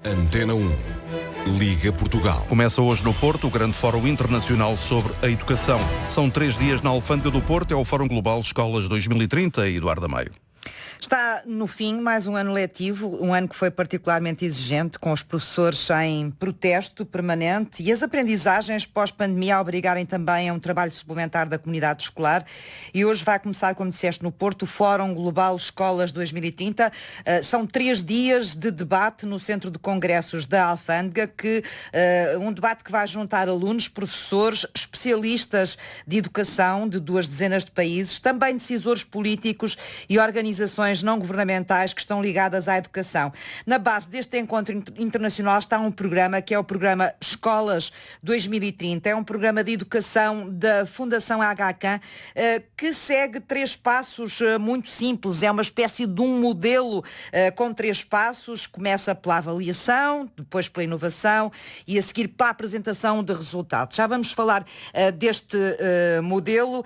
Antena 1. Liga Portugal. Começa hoje no Porto o grande Fórum Internacional sobre a Educação. São 3 dias na Alfândega do Porto, é o Fórum Global Escolas 2030, Eduardo Amêio. Está no fim mais um ano letivo, um ano que foi particularmente exigente, com os professores em protesto permanente e as aprendizagens pós-pandemia a obrigarem também a um trabalho suplementar da comunidade escolar. E hoje vai começar, como disseste, no Porto, o Fórum Global Escolas 2030. São 3 dias de debate no Centro de Congressos da Alfândega, um debate que vai juntar alunos, professores, especialistas de educação de 2 dezenas de países, também decisores políticos e organizações não governamentais que estão ligadas à educação. Na base deste encontro internacional está um programa que é o programa Escolas 2030. É um programa de educação da Fundação Aga Khan que segue 3 passos muito simples. É uma espécie de um modelo com 3 passos. Começa pela avaliação, depois pela inovação e a seguir pela apresentação de resultados. Já vamos falar deste modelo.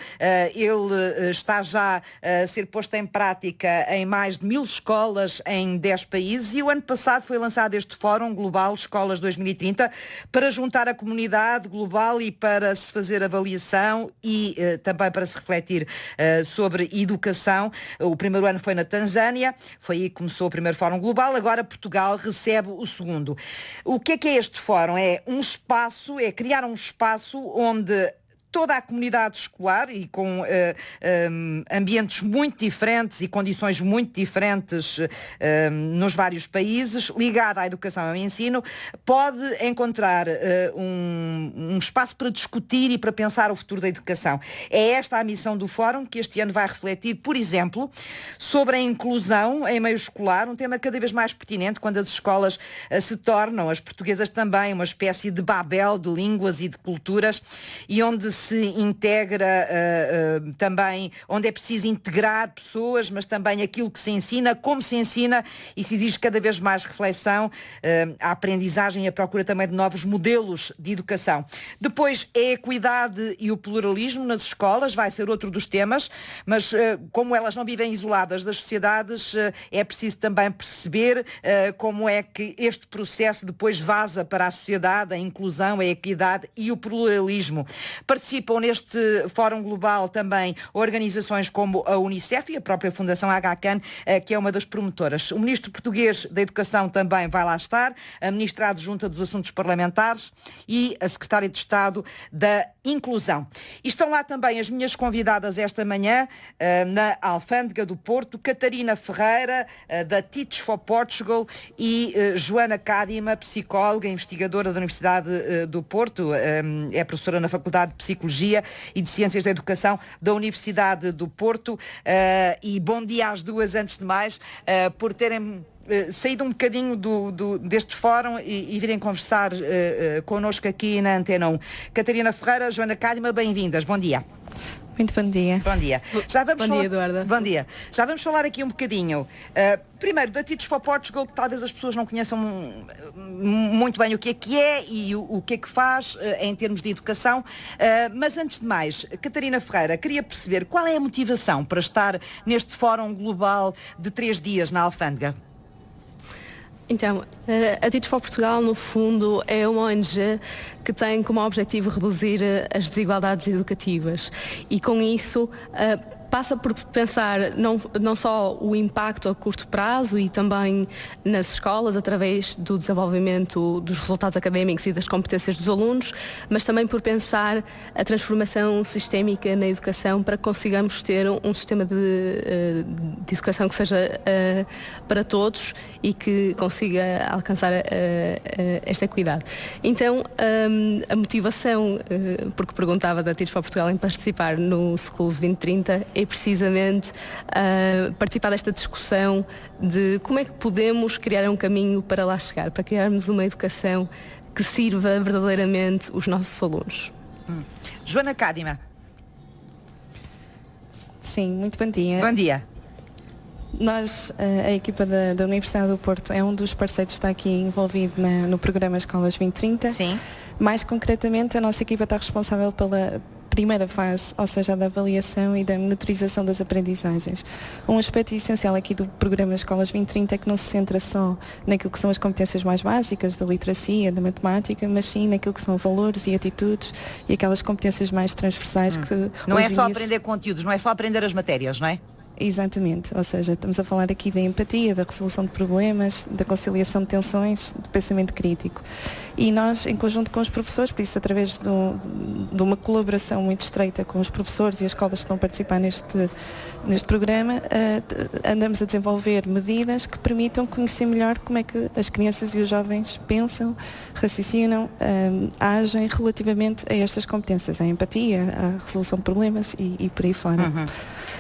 Ele está já a ser posto em prática em mais de 1000 escolas em 10 países e o ano passado foi lançado este Fórum Global Escolas 2030 para juntar a comunidade global e para se fazer avaliação e também para se refletir sobre educação. O primeiro ano foi na Tanzânia, foi aí que começou o primeiro Fórum Global, agora Portugal recebe o segundo. O que é este fórum? É um espaço, é criar um espaço onde toda a comunidade escolar e com ambientes muito diferentes e condições muito diferentes nos vários países, ligada à educação e ao ensino, pode encontrar um espaço para discutir e para pensar o futuro da educação. É esta a missão do Fórum, que este ano vai refletir, por exemplo, sobre a inclusão em meio escolar, um tema cada vez mais pertinente quando as escolas se tornam, as portuguesas também, uma espécie de Babel de línguas e de culturas e onde se integra também, onde é preciso integrar pessoas, mas também aquilo que se ensina, como se ensina e se exige cada vez mais reflexão, a aprendizagem e a procura também de novos modelos de educação. Depois é a equidade e o pluralismo nas escolas, vai ser outro dos temas, mas como elas não vivem isoladas das sociedades, é preciso também perceber como é que este processo depois vaza para a sociedade, a inclusão, a equidade e o pluralismo. Participam neste Fórum Global também organizações como a Unicef e a própria Fundação Aga Khan, que é uma das promotoras. O Ministro Português da Educação também vai lá estar, a Ministra Adjunta dos Assuntos Parlamentares e a Secretária de Estado da Inclusão. E estão lá também as minhas convidadas esta manhã, na Alfândega do Porto, Catarina Ferreira, da Teach for Portugal e Joana Cadima, psicóloga, investigadora da Universidade do Porto, é professora na Faculdade de Psicologia e de Ciências da Educação da Universidade do Porto. E bom dia às duas, antes de mais, por terem saído um bocadinho deste fórum e virem conversar connosco aqui na Antena 1. Catarina Ferreira, Joana Cadima, bem-vindas. Bom dia. Muito bom dia. Bom dia. Bom dia, Eduarda. Bom dia. Já vamos falar aqui um bocadinho. Primeiro, da Teach for Portugal, que talvez as pessoas não conheçam muito bem o que é e o que é que faz em termos de educação. Mas antes de mais, Catarina Ferreira, queria perceber qual é a motivação para estar neste Fórum Global de 3 dias na Alfândega? Então, a Teach for Portugal, no fundo, é uma ONG que tem como objetivo reduzir as desigualdades educativas e, com isso, passa por pensar não só o impacto a curto prazo e também nas escolas através do desenvolvimento dos resultados académicos e das competências dos alunos, mas também por pensar a transformação sistémica na educação para que consigamos ter um sistema de educação que seja para todos e que consiga alcançar esta equidade. Então, a motivação, porque perguntava da Teach for Portugal em participar no Schools 2030, é precisamente participar desta discussão de como é que podemos criar um caminho para lá chegar, para criarmos uma educação que sirva verdadeiramente os nossos alunos. Joana Cadima. Sim, muito bom dia. Bom dia. Nós, a equipa da Universidade do Porto, é um dos parceiros que está aqui envolvido no programa Escolas 2030. Sim. Mais concretamente, a nossa equipa está responsável primeira fase, ou seja, da avaliação e da monitorização das aprendizagens. Um aspecto essencial aqui do programa Escolas 2030 é que não se centra só naquilo que são as competências mais básicas da literacia, da matemática, mas sim naquilo que são valores e atitudes e aquelas competências mais transversais que... Não é só aprender conteúdos, não é só aprender as matérias, não é? Exatamente, ou seja, estamos a falar aqui da empatia, da resolução de problemas, da conciliação de tensões, do pensamento crítico. E nós, em conjunto com os professores, por isso através de uma colaboração muito estreita com os professores e as escolas que estão a participar neste programa, andamos a desenvolver medidas que permitam conhecer melhor como é que as crianças e os jovens pensam, raciocinam, agem relativamente a estas competências, a empatia, a resolução de problemas e por aí fora.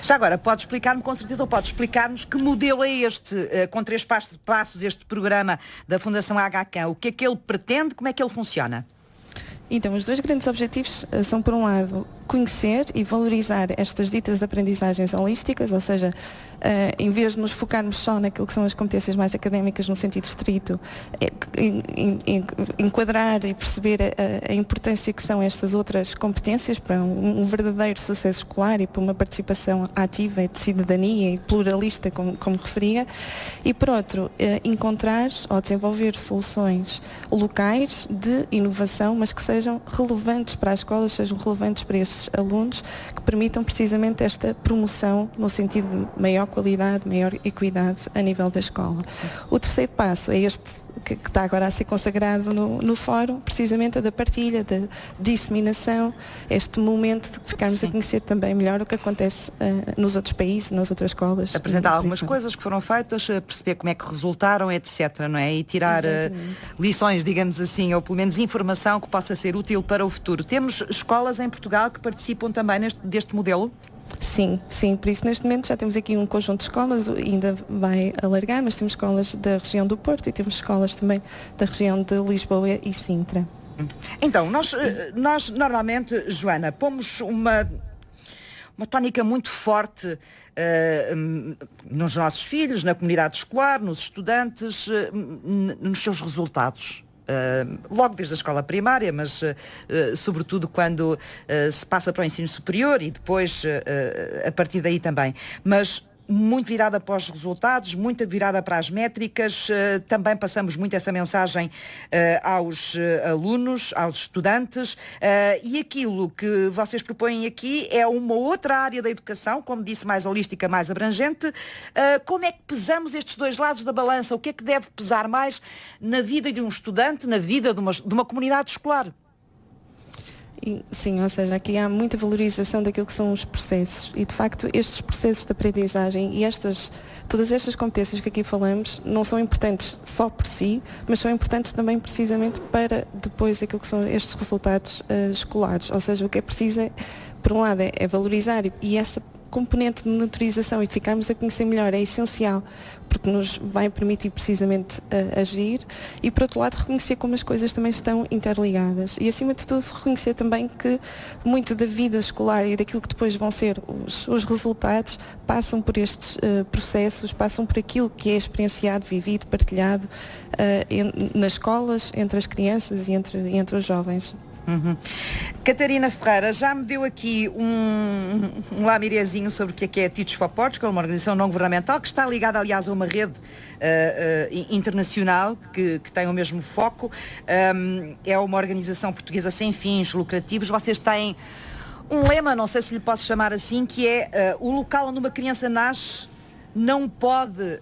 Já agora, pode explicar-me, com certeza, ou pode explicar-nos que modelo é este, com 3 passos, este programa da Fundação HK, o que é que ele pretende, como é que ele funciona? Então, os 2 grandes objetivos são, por um lado, conhecer e valorizar estas ditas de aprendizagens holísticas, ou seja, em vez de nos focarmos só naquilo que são as competências mais académicas no sentido estrito, enquadrar e perceber a importância que são estas outras competências para um verdadeiro sucesso escolar e para uma participação ativa e de cidadania e pluralista, como referia, e por outro, encontrar ou desenvolver soluções locais de inovação, mas que sejam relevantes para as escolas, sejam relevantes para estes alunos, que permitam precisamente esta promoção no sentido de maior qualidade, maior equidade a nível da escola. O terceiro passo é este que está agora a ser consagrado no fórum, precisamente a da partilha, da disseminação, este momento de ficarmos a conhecer também melhor o que acontece nos outros países, nas outras escolas. Apresentar algumas coisas que foram feitas, perceber como é que resultaram, etc., não é? E tirar lições, digamos assim, ou pelo menos informação que possa ser útil para o futuro. Temos escolas em Portugal que participam também deste modelo? Sim, por isso neste momento já temos aqui um conjunto de escolas, ainda vai alargar, mas temos escolas da região do Porto e temos escolas também da região de Lisboa e Sintra. Então, nós normalmente, Joana, pomos uma tónica muito forte nos nossos filhos, na comunidade escolar, nos estudantes, nos seus resultados. Logo desde a escola primária, mas sobretudo quando se passa para o ensino superior e depois a partir daí também. Mas muito virada para os resultados, muito virada para as métricas, também passamos muito essa mensagem aos alunos, aos estudantes, e aquilo que vocês propõem aqui é uma outra área da educação, como disse, mais holística, mais abrangente. Como é que pesamos estes 2 lados da balança? O que é que deve pesar mais na vida de um estudante, na vida de uma comunidade escolar? Sim, ou seja, aqui há muita valorização daquilo que são os processos e, de facto, estes processos de aprendizagem e todas estas competências que aqui falamos não são importantes só por si, mas são importantes também precisamente para depois aquilo que são estes resultados escolares. Ou seja, o que é preciso, por um lado, é valorizar e essa componente de monitorização e de ficarmos a conhecer melhor é essencial, porque nos vai permitir precisamente agir e, por outro lado, reconhecer como as coisas também estão interligadas e, acima de tudo, reconhecer também que muito da vida escolar e daquilo que depois vão ser os resultados passam por estes processos, passam por aquilo que é experienciado, vivido, partilhado nas escolas, entre as crianças e entre os jovens. Catarina Ferreira já me deu aqui um lamirezinho sobre o que é Teach for Portugal, uma organização não governamental que está ligada, aliás, a uma rede internacional que tem o mesmo foco. É uma organização portuguesa sem fins lucrativos. Vocês têm um lema, não sei se lhe posso chamar assim, que é o local onde uma criança nasce não pode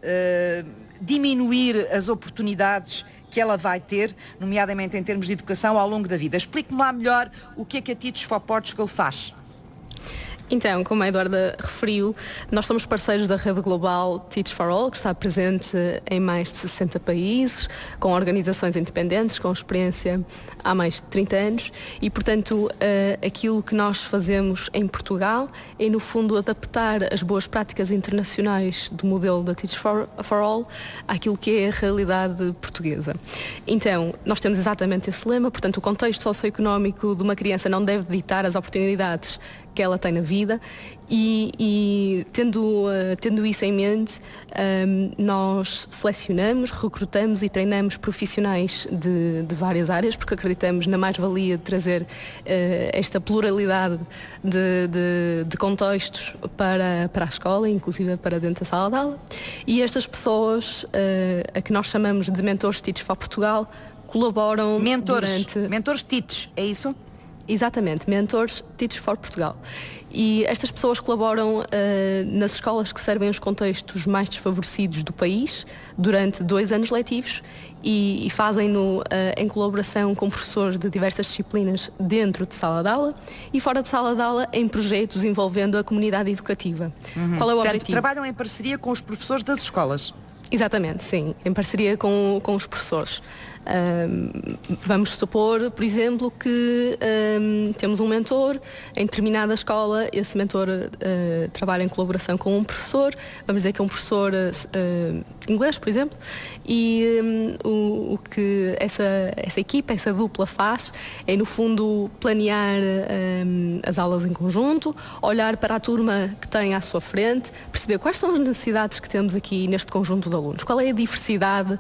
diminuir as oportunidades que ela vai ter, nomeadamente em termos de educação, ao longo da vida. Explique-me lá melhor o que é que a Teach for Portugal faz. Então, como a Eduarda referiu, nós somos parceiros da rede global Teach for All, que está presente em mais de 60 países, com organizações independentes, com experiência há mais de 30 anos e, portanto, aquilo que nós fazemos em Portugal é, no fundo, adaptar as boas práticas internacionais do modelo da Teach for All àquilo que é a realidade portuguesa. Então, nós temos exatamente esse lema, portanto, o contexto socioeconómico de uma criança não deve ditar as oportunidades que ela tem na vida e tendo isso em mente, nós selecionamos, recrutamos e treinamos profissionais de várias áreas, porque acreditamos na mais-valia de trazer esta pluralidade de contextos para a escola, inclusive para dentro da sala de aula. E estas pessoas, a que nós chamamos de mentores Teach for Portugal, colaboram Mentores Teach, é isso? Exatamente, Mentores Teach for Portugal. E estas pessoas colaboram nas escolas que servem os contextos mais desfavorecidos do país durante 2 anos letivos e fazem-no em colaboração com professores de diversas disciplinas dentro de sala de aula e fora de sala de aula em projetos envolvendo a comunidade educativa. Qual é o objetivo? Trabalham em parceria com os professores das escolas. Exatamente, sim, em parceria com os professores. Vamos supor, por exemplo, que temos um mentor em determinada escola, esse mentor trabalha em colaboração com um professor, vamos dizer que é um professor inglês, por exemplo, e o que essa equipa, essa dupla faz é, no fundo, planear as aulas em conjunto, olhar para a turma que tem à sua frente, perceber quais são as necessidades que temos aqui neste conjunto de alunos, qual é a diversidade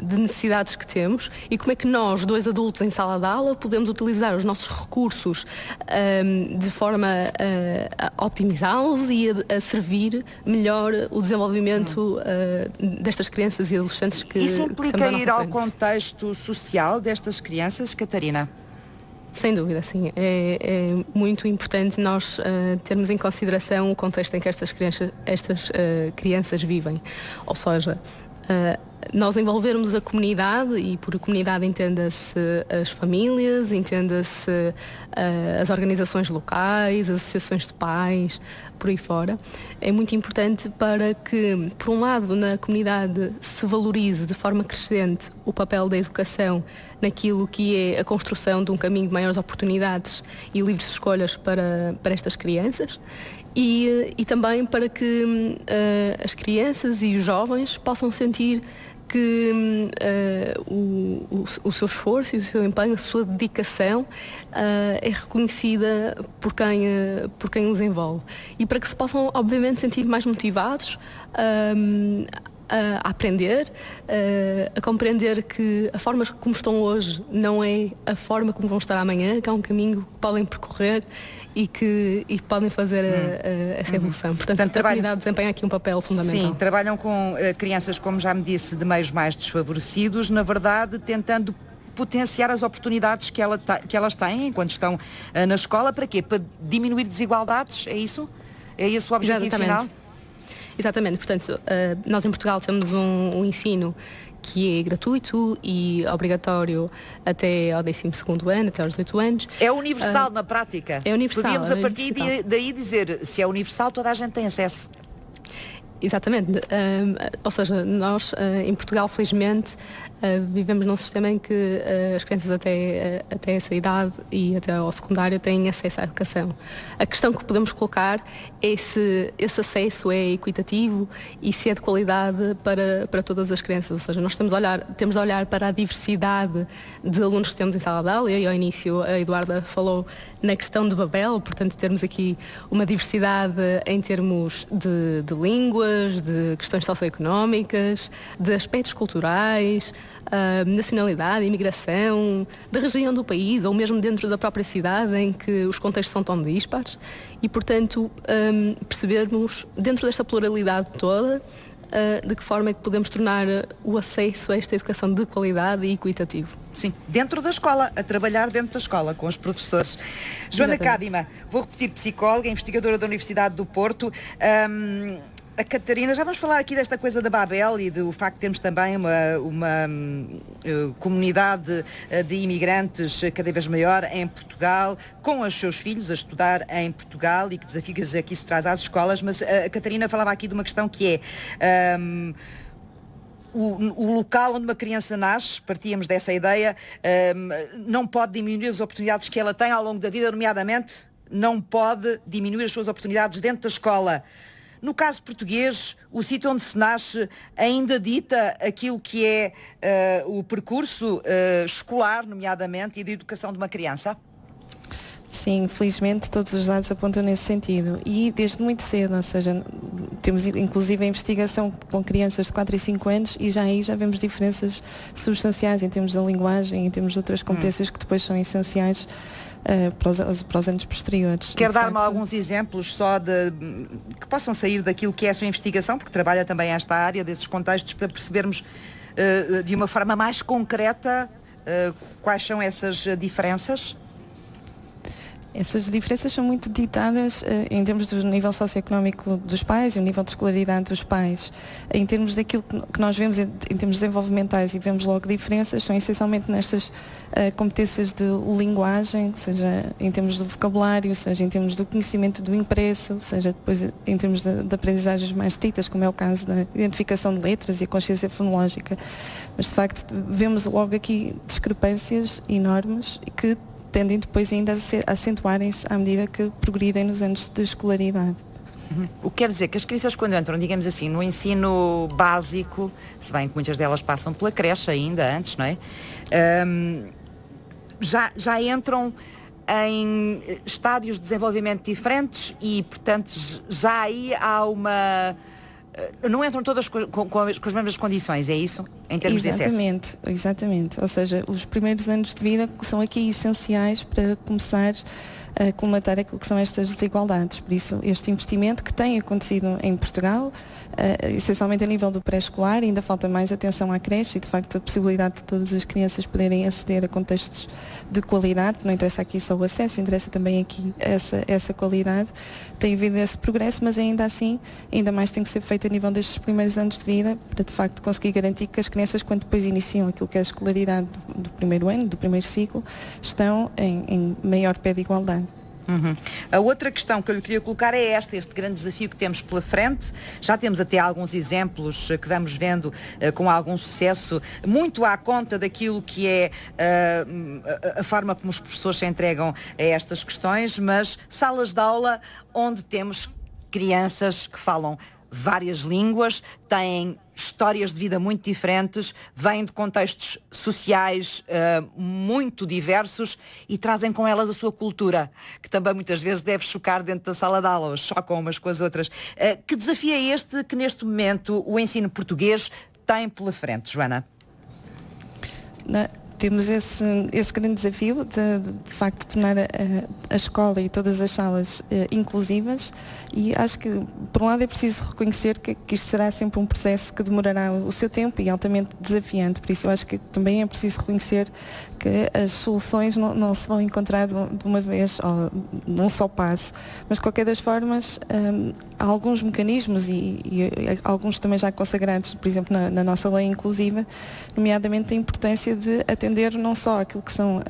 de necessidades que temos e como é que nós, 2 adultos em sala de aula, podemos utilizar os nossos recursos de forma a otimizá-los e a servir melhor o desenvolvimento destas crianças e adolescentes que Isso que implica temos à nossa ir ao frente. contexto social destas crianças, Catarina? Sem dúvida, sim. É muito importante nós termos em consideração o contexto em que estas crianças vivem. Ou seja, nós envolvermos a comunidade, e por comunidade entenda-se as famílias, entenda-se as organizações locais, as associações de pais, por aí fora, é muito importante para que, por um lado, na comunidade se valorize de forma crescente o papel da educação naquilo que é a construção de um caminho de maiores oportunidades e livres escolhas para estas crianças. E também para que as crianças e os jovens possam sentir que o seu esforço e o seu empenho, a sua dedicação é reconhecida por quem os envolve. E para que se possam, obviamente, sentir mais motivados a aprender, a compreender que a forma como estão hoje não é a forma como vão estar amanhã, que é um caminho que podem percorrer e que podem fazer essa evolução. Portanto, a comunidade desempenha aqui um papel fundamental. Sim, trabalham com crianças, como já me disse, de meios mais desfavorecidos, na verdade tentando potenciar as oportunidades que elas têm enquanto estão na escola. Para quê? Para diminuir desigualdades, é isso? É esse o objetivo final? Exatamente, portanto, nós em Portugal temos um ensino que é gratuito e obrigatório até ao 12º ano, até aos 18 anos. É universal na prática? É universal. Podíamos a partir daí dizer, se é universal, toda a gente tem acesso. Exatamente, ou seja, nós em Portugal, felizmente, vivemos num sistema em que as crianças até essa idade e até ao secundário têm acesso à educação. A questão que podemos colocar é se esse acesso é equitativo e se é de qualidade para todas as crianças. Ou seja, nós temos de olhar para a diversidade de alunos que temos em sala de aula, e ao início a Eduarda falou na questão de Babel, portanto termos aqui uma diversidade em termos de línguas, de questões socioeconómicas, de aspectos culturais, nacionalidade, imigração, da região do país ou mesmo dentro da própria cidade em que os contextos são tão dispares e, portanto, percebermos dentro desta pluralidade toda de que forma é que podemos tornar o acesso a esta educação de qualidade e equitativo. Sim, dentro da escola, a trabalhar dentro da escola, com os professores. Joana Cadima, vou repetir, psicóloga, investigadora da Universidade do Porto. A Catarina, já vamos falar aqui desta coisa da Babel e do facto de termos também uma comunidade de imigrantes cada vez maior em Portugal, com os seus filhos a estudar em Portugal e que desafios é que isso traz às escolas, mas a Catarina falava aqui de uma questão que é o local onde uma criança nasce, partíamos dessa ideia, não pode diminuir as oportunidades que ela tem ao longo da vida, nomeadamente não pode diminuir as suas oportunidades dentro da escola. No caso português, o sítio onde se nasce ainda dita aquilo que é o percurso escolar, nomeadamente, e de educação de uma criança? Sim, felizmente todos os dados apontam nesse sentido e desde muito cedo, ou seja, temos inclusive a investigação com crianças de 4 e 5 anos e já aí já vemos diferenças substanciais em termos da linguagem, em termos de outras competências que depois são essenciais para os anos posteriores. Quer dar-me alguns exemplos só que possam sair daquilo que é a sua investigação, porque trabalha também esta área, desses contextos, para percebermos de uma forma mais concreta quais são essas diferenças? Essas diferenças são muito ditadas em termos do nível socioeconómico dos pais e o nível de escolaridade dos pais. Em termos daquilo que nós vemos em termos desenvolvimentais e vemos logo diferenças, são essencialmente nestas competências de linguagem, seja em termos do vocabulário, seja em termos do conhecimento do impresso, seja depois em termos de aprendizagens mais estritas, como é o caso da identificação de letras e a consciência fonológica. Mas de facto vemos logo aqui discrepâncias enormes que tendem depois ainda a acentuarem-se à medida que progridem nos anos de escolaridade. O que quer dizer que as crianças, quando entram, digamos assim, no ensino básico, se bem que muitas delas passam pela creche ainda antes, não é? Já entram em estádios de desenvolvimento diferentes e, portanto, já aí há uma... Não entram todas com as mesmas condições, é isso? Em termos de acesso? Exatamente. Ou seja, os primeiros anos de vida são aqui essenciais para começar a colmatar aquilo que são estas desigualdades. Por isso, este investimento que tem acontecido em Portugal, essencialmente a nível do pré-escolar, ainda falta mais atenção à creche e, de facto, a possibilidade de todas as crianças poderem aceder a contextos de qualidade. Não interessa aqui só o acesso, interessa também aqui essa qualidade. Tem havido esse progresso, mas ainda assim, ainda mais tem que ser feito a nível destes primeiros anos de vida para, de facto, conseguir garantir que as crianças, quando depois iniciam aquilo que é a escolaridade do primeiro ano, do primeiro ciclo, estão em maior pé de igualdade. A outra questão que eu lhe queria colocar é este grande desafio que temos pela frente. Já temos até alguns exemplos que vamos vendo com algum sucesso, muito à conta daquilo que é a forma como os professores se entregam a estas questões, mas salas de aula onde temos crianças que falam várias línguas, têm histórias de vida muito diferentes, vêm de contextos sociais muito diversos e trazem com elas a sua cultura, que também muitas vezes deve chocar dentro da sala de aula, ou chocam umas com as outras. Que desafio é este que neste momento o ensino português tem pela frente, Joana? Temos esse grande desafio de facto tornar a escola e todas as salas inclusivas e acho que por um lado é preciso reconhecer que isto será sempre um processo que demorará o seu tempo e altamente desafiante, por isso eu acho que também é preciso reconhecer que as soluções não se vão encontrar de uma vez ou num só passo, mas de qualquer das formas há alguns mecanismos e alguns também já consagrados, por exemplo na nossa lei inclusiva, nomeadamente a importância de atender não só aquilo que são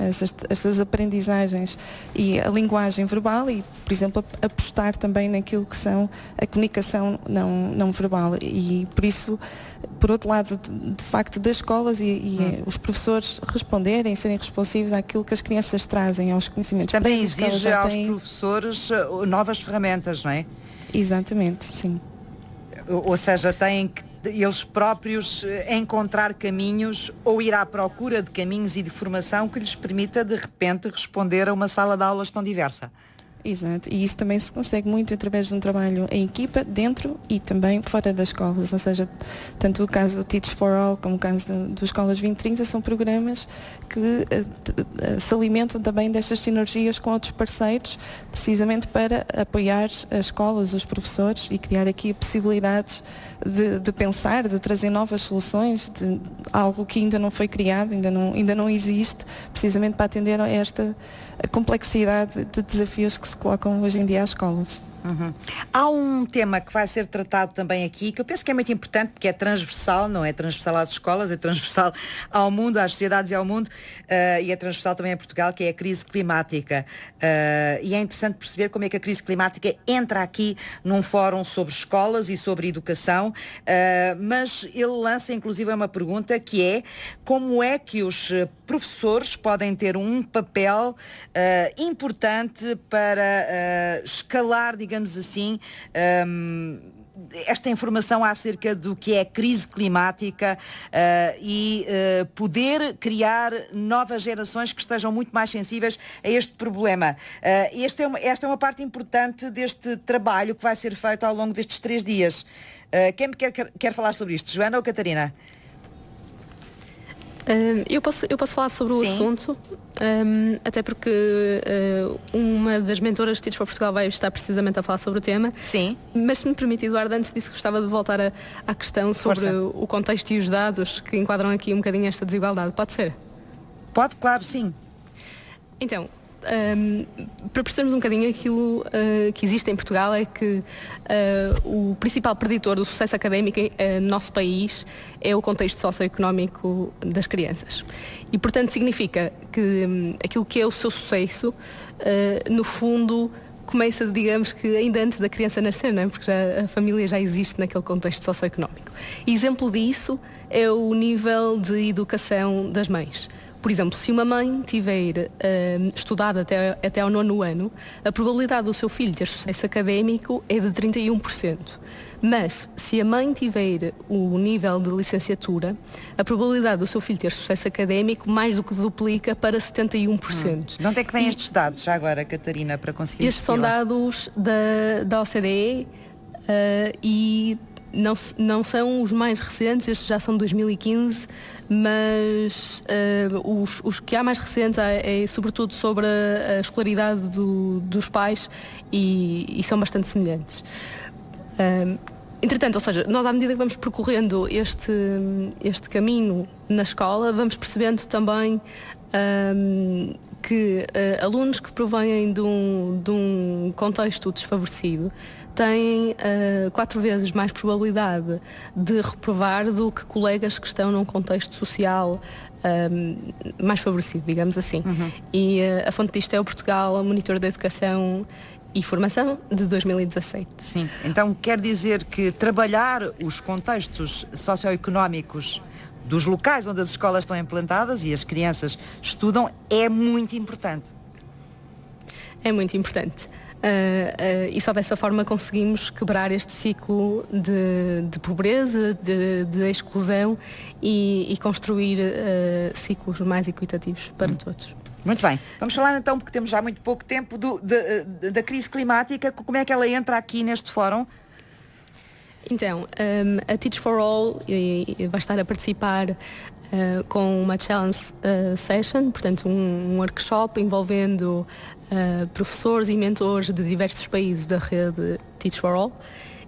estas aprendizagens e a linguagem verbal e, por exemplo, apostar também naquilo que são a comunicação não verbal e por isso, por outro lado, de facto, das escolas e os professores responderem, serem responsivos àquilo que as crianças trazem, aos conhecimentos. Também exige aos professores novas ferramentas, não é? Exatamente, sim. Ou seja, têm que eles próprios encontrar caminhos ou ir à procura de caminhos e de formação que lhes permita, de repente, responder a uma sala de aulas tão diversa. Exato, e isso também se consegue muito através de um trabalho em equipa, dentro e também fora das escolas, ou seja, tanto o caso do Teach for All como o caso do Escolas 2030 são programas que se alimentam também destas sinergias com outros parceiros, precisamente para apoiar as escolas, os professores e criar aqui possibilidades de pensar, de trazer novas soluções, de algo que ainda não foi criado, ainda não existe, precisamente para atender a esta complexidade de desafios que se colocam hoje em dia às escolas. Há um tema que vai ser tratado também aqui, que eu penso que é muito importante, porque é transversal, não é transversal às escolas, é transversal ao mundo, às sociedades e ao mundo, e é transversal também a Portugal, que é a crise climática. E é interessante perceber como é que a crise climática entra aqui num fórum sobre escolas e sobre educação, mas ele lança inclusive uma pergunta que é: como é que os professores podem ter um papel importante para escalar, digamos assim, esta informação acerca do que é crise climática e poder criar novas gerações que estejam muito mais sensíveis a este problema. Esta é uma parte importante deste trabalho que vai ser feito ao longo destes 3 dias. Quem me quer falar sobre isto? Joana ou Catarina? Eu posso falar sobre o assunto, até porque uma das mentoras de Teach for Portugal vai estar precisamente a falar sobre o tema. Sim. Mas se me permite, Eduardo, antes disso gostava de voltar à questão sobre o contexto e os dados que enquadram aqui um bocadinho esta desigualdade. Pode ser? Pode, claro, sim. Então, para percebermos um bocadinho aquilo que existe em Portugal é que o principal preditor do sucesso académico no nosso país é o contexto socioeconómico das crianças. E, portanto, significa que aquilo que é o seu sucesso, no fundo, começa, digamos que ainda antes da criança nascer, não é? Porque a família já existe naquele contexto socioeconómico. E exemplo disso é o nível de educação das mães. Por exemplo, se uma mãe tiver estudado até ao 9º ano, a probabilidade do seu filho ter sucesso académico é de 31%. Mas, se a mãe tiver o nível de licenciatura, a probabilidade do seu filho ter sucesso académico mais do que duplica para 71%. De onde é que vêm estes dados, já agora, Catarina, para conseguir... Estes são dados da OCDE e não são os mais recentes, estes já são de 2015, mas os que há mais recentes é sobretudo sobre a escolaridade dos pais e são bastante semelhantes. Entretanto, ou seja, nós à medida que vamos percorrendo este caminho na escola, vamos percebendo também que alunos que provêm de um contexto desfavorecido têm 4 vezes mais probabilidade de reprovar do que colegas que estão num contexto social mais favorecido, digamos assim. E a fonte disto é o Portugal Monitor da Educação e Formação de 2017. Sim, então quer dizer que trabalhar os contextos socioeconómicos dos locais onde as escolas estão implantadas e as crianças estudam é muito importante. É muito importante. E só dessa forma conseguimos quebrar este ciclo de pobreza, de exclusão e construir ciclos mais equitativos para todos. Muito bem. Vamos falar então, porque temos já muito pouco tempo, da crise climática. Como é que ela entra aqui neste fórum? Então, a Teach for All vai estar a participar com uma challenge session, portanto um workshop envolvendo professores e mentores de diversos países da rede Teach for All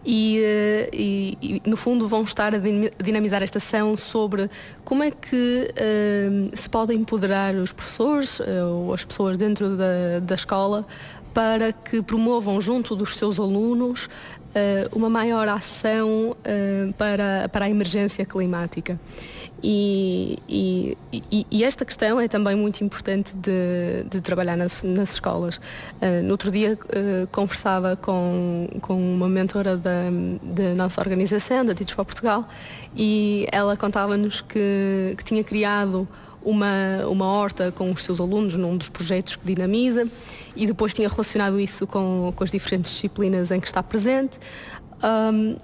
e no fundo vão estar a dinamizar esta ação sobre como é que se podem empoderar os professores ou as pessoas dentro da escola para que promovam junto dos seus alunos uma maior ação para a emergência climática. E esta questão é também muito importante de trabalhar nas escolas. No outro dia conversava com uma mentora da nossa organização, da Teach for Portugal, e ela contava-nos que tinha criado uma horta com os seus alunos num dos projetos que dinamiza e depois tinha relacionado isso com as diferentes disciplinas em que está presente.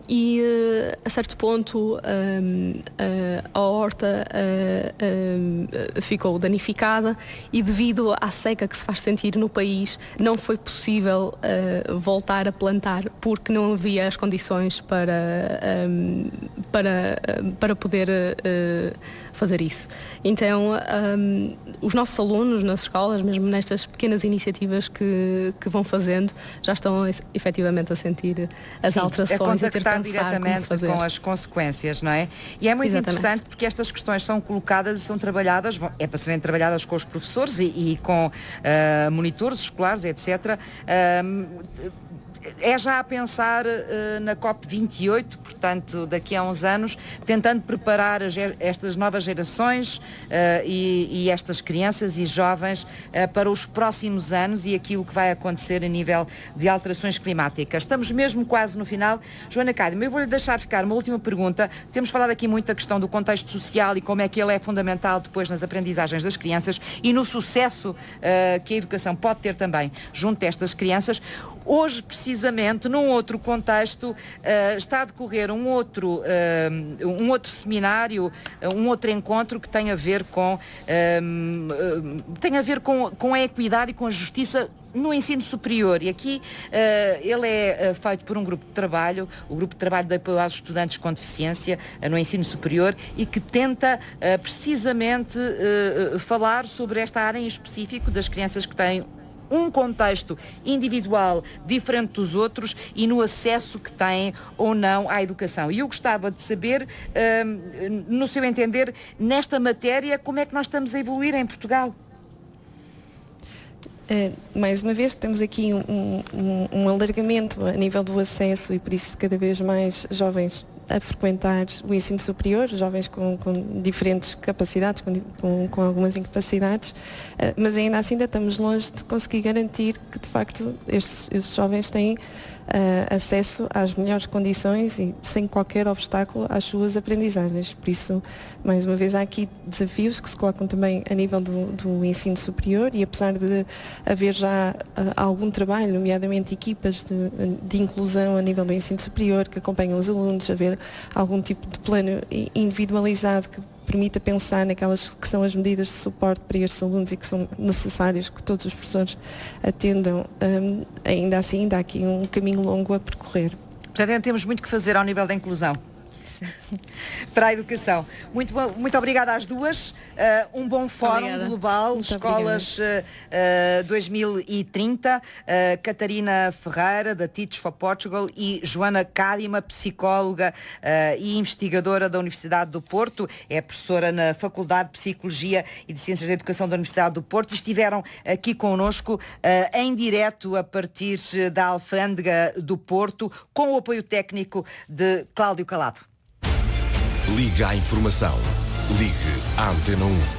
E a certo ponto a horta ficou danificada e devido à seca que se faz sentir no país não foi possível voltar a plantar porque não havia as condições para poder fazer isso. Então os nossos alunos nas escolas, mesmo nestas pequenas iniciativas que vão fazendo, já estão efetivamente a sentir as alterações. É contactar diretamente com as consequências, não é? E é muito interessante porque estas questões são colocadas e são trabalhadas, é para serem trabalhadas com os professores e com monitores escolares, etc. É já a pensar na COP28, portanto, daqui a uns anos, tentando preparar estas novas gerações e estas crianças e jovens para os próximos anos e aquilo que vai acontecer a nível de alterações climáticas. Estamos mesmo quase no final. Joana Cadme, eu vou-lhe deixar ficar uma última pergunta. Temos falado aqui muito da questão do contexto social e como é que ele é fundamental depois nas aprendizagens das crianças e no sucesso que a educação pode ter também junto destas crianças. Hoje, precisamente, num outro contexto, está a decorrer um outro seminário, um outro encontro que tem a ver com a equidade e com a justiça no ensino superior. E aqui ele é feito por um grupo de trabalho, o Grupo de Trabalho de Apoio aos Estudantes com Deficiência no Ensino Superior, e que tenta precisamente falar sobre esta área em específico das crianças que têm um contexto individual diferente dos outros e no acesso que têm ou não à educação. E eu gostava de saber, no seu entender, nesta matéria, como é que nós estamos a evoluir em Portugal? Mais uma vez, temos aqui um alargamento a nível do acesso, e por isso cada vez mais jovens a frequentar o ensino superior, jovens com diferentes capacidades, com algumas incapacidades, mas ainda assim ainda estamos longe de conseguir garantir que de facto estes jovens têm acesso às melhores condições e sem qualquer obstáculo às suas aprendizagens. Por isso, mais uma vez, há aqui desafios que se colocam também a nível do ensino superior, e apesar de haver já algum trabalho, nomeadamente equipas de inclusão a nível do ensino superior que acompanham os alunos, haver algum tipo de plano individualizado que permita pensar naquelas que são as medidas de suporte para estes alunos e que são necessários que todos os professores atendam, ainda assim ainda há aqui um caminho longo a percorrer. Portanto, temos muito que fazer ao nível da inclusão. Sim. Para a educação. Muito obrigada às duas. Um bom fórum global, muito Escolas 2030. Catarina Ferreira, da Teach for Portugal, e Joana Cadima, psicóloga e investigadora da Universidade do Porto, é professora na Faculdade de Psicologia e de Ciências da Educação da Universidade do Porto, e estiveram aqui connosco em direto a partir da Alfândega do Porto, com o apoio técnico de Cláudio Calado. Liga à informação. Ligue à Antena 1.